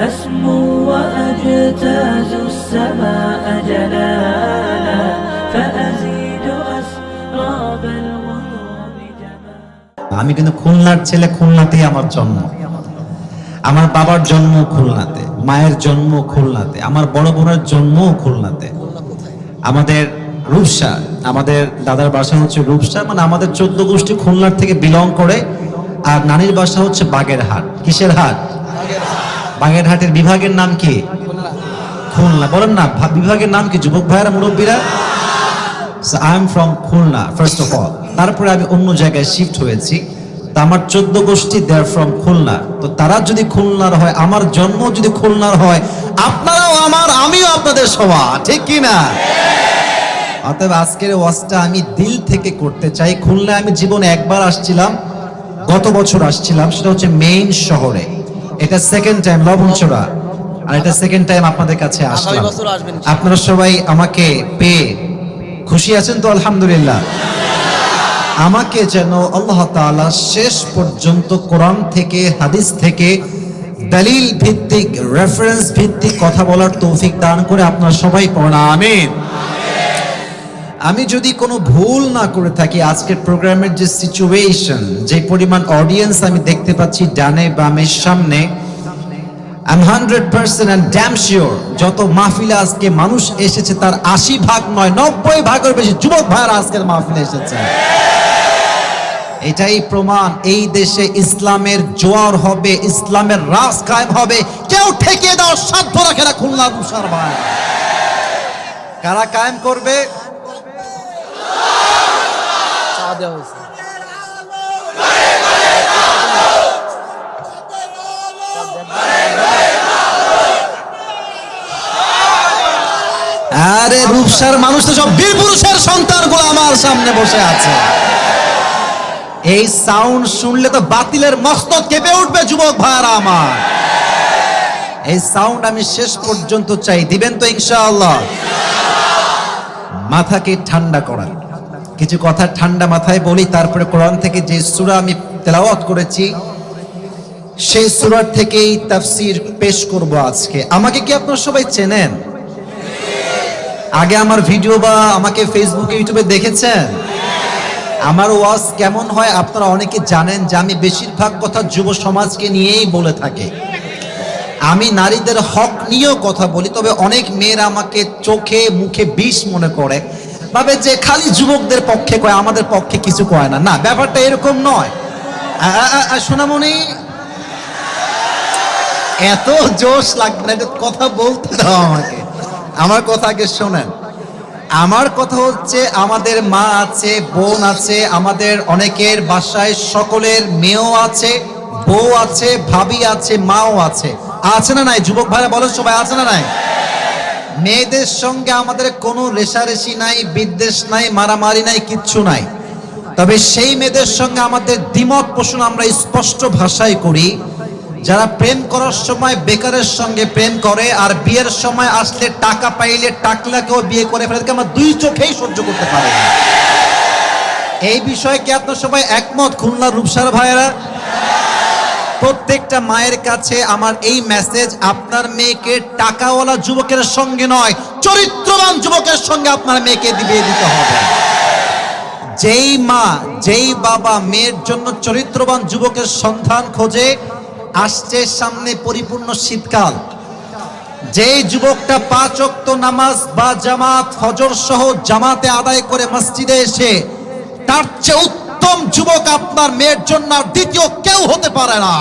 أسمو وأجتاز السماء جلالا فأزيد أسراب الغيوم جمالا। আমি কিন্তু খুলনার ছেলে, খুলনাতেই আমার জন্ম। আমার বাবার জন্ম খুলনাতে, মায়ের জন্ম খুলনাতে, আমার বড় বোনের জন্ম খুলনাতে। আমাদের রূপসা, আমাদের দাদার বাসা হচ্ছে রূপসা, মানে আমাদের 14 গোষ্ঠী খুলনার থেকে বিলং করে। আর নানির বাসা হচ্ছে বাগেরহাট। কিসের হাট? বাগেরহাটের বিভাগের নাম কি? খুলনা। বলেন না বিভাগের নাম কি যুবক ভাইয়েরা, মুরব্বীরা? I am from Khulna first of all. তারপরে আমি অন্য জায়গায় শিফট হয়েছি। তা আমার 14 গোষ্ঠী দে আর ফ্রম খুলনা। তো তারা যদি খুলনার হয়, আমার জন্ম যদি খুলনার হয়, আপনারাও আমার, আমিও আপনাদের সবার, ঠিক কি না? অতএব আজকের ওয়াজটা আমি দিল থেকে করতে চাই। খুলনায় আমি জীবনে একবার আসছিলাম, গত বছর আসছিলাম, সেটা হচ্ছে মেইন শহরে। এটা সেকেন্ড টাইম লবণচোরা, আর এটা সেকেন্ড টাইম আপনাদের কাছে আসলাম। আপনারা সবাই আমাকে পেয়ে খুশি আছেন তো? আলহামদুলিল্লাহ। আমাকে যেন আল্লাহ তাআলা শেষ পর্যন্ত কোরআন থেকে, হাদিস থেকে দলিল ভিত্তিক, রেফারেন্স ভিত্তিক কথা বলার তৌফিক দান করে আপনারা সবাই পড়েন আমিন। আমি যদি কোনো ভুল না করে থাকি, আজকের প্রোগ্রামের যে সিচুয়েশন, যে পরিমাণ অডিয়েন্স আমি দেখতে পাচ্ছি ডানে বামে সামনে, I'm 100% and damn sure যত মাহফিলে আজকে মানুষ এসেছে তার 80 ভাগ নয় 90 ভাগের বেশি যুবক ভাইরা আজকের মাহফিলে এসেছে। এটাই প্রমাণ এই দেশে ইসলামের জোয়ার হবে, ইসলামের রাজ কায়েম হবে। কেউ ঠেকিয়ে দাও সাধ্য রাখে না খুলনার মুসার ভাই। কারা কায়েম করবে? আরে রূপসার মানুষ তো সব বীর পুরুষের সন্তানগুলো আমার সামনে বসে আছে। এই সাউন্ড শুনলে তো বাতিলের মস্তক কেঁপে উঠবে যুবক ভাইরা আমার। এই সাউন্ড আমি শেষ পর্যন্ত চাই, দিবেন তো ইনশাআল্লাহ? মাথাকে ঠান্ডা করার কিছু কথা ঠান্ডা মাথায় বলি, তারপরে কোরআন থেকে যে সূরা আমি তেলাওয়াত করেছি সেই সূরার থেকেই তাফসীর পেশ করব আজকে। আমাকে কি আপনারা সবাই চেনেন? আগে আমার ভিডিও বা আমাকে ফেসবুকে, ইউটিউবে দেখেছেন? আমার ওয়াজ কেমন হয় আপনারা অনেকে জানেন যে আমি বেশিরভাগ কথা যুব সমাজকে নিয়েই বলে থাকি। আমি নারীদের হক নিয়েও কথা বলি, তবে অনেক মেয়েরা আমাকে চোখে মুখে বিষ মনে করে, ভাবে যে খালি যুবকদের পক্ষে কয়, আমাদের পক্ষে কিছু কয় না। না, ব্যাপারটা এরকম নয়। সোনামণি, এত জোশ লাগবে না, কথা বলতে দাও আমাকে। আমার কথা আগে শোনেন। আমার কথা হচ্ছে, আমাদের মা আছে, বোন আছে, আমাদের অনেকের বাসায় সকলের মেয়েও আছে, বউ আছে, ভাবি আছে, মাও আছে। আছে না নাই? যুবক ভাইরা বলেন, সবাই আছে না নাই? মেয়েদের সঙ্গে আমাদের কোনো রেষারেষি নাই, বিদ্বেষ নাই, মারামারি নাই, কিচ্ছু নাই। তবে সেই মেয়েদের সঙ্গে আমাদের দ্বিমত পোষণ আমরা স্পষ্ট ভাষায় করি। যারা প্রেম করার সময় বেকারের সঙ্গে প্রেম করে, আর বিয়ের সময় আসলে টাকা পাইলে টাকলাকেও বিয়ে করে ফেলে, আমরা দুই চোখেই সহ্য করতে পারি না। এই বিষয়ে কি আপনারা সবাই একমত? খুলনার রূপসার ভাইয়েরা, প্রত্যেকটা মায়ের কাছে আমার এই মেসেজ, আপনার মেয়েকে টাকাওয়ালা যুবকের সঙ্গে নয়, চরিত্রবান যুবকের সঙ্গে আপনার মেয়েকে বিয়ে দিতে হবে। যেই মা, যেই বাবা মেয়ের জন্য চরিত্রবান যুবকের সন্ধান খোঁজে, আসছে সামনে পরিপূর্ণ শীতকাল, যেই যুবকটা 5 ওয়াক্ত নামাজ বা জামাত, ফজর সহ জামাতে আদায় করে মসজিদে এসে, তার চেয়ে উত্তম যুবক আপনার মেয়ের জন্য দ্বিতীয় কেউ হতে পারে না।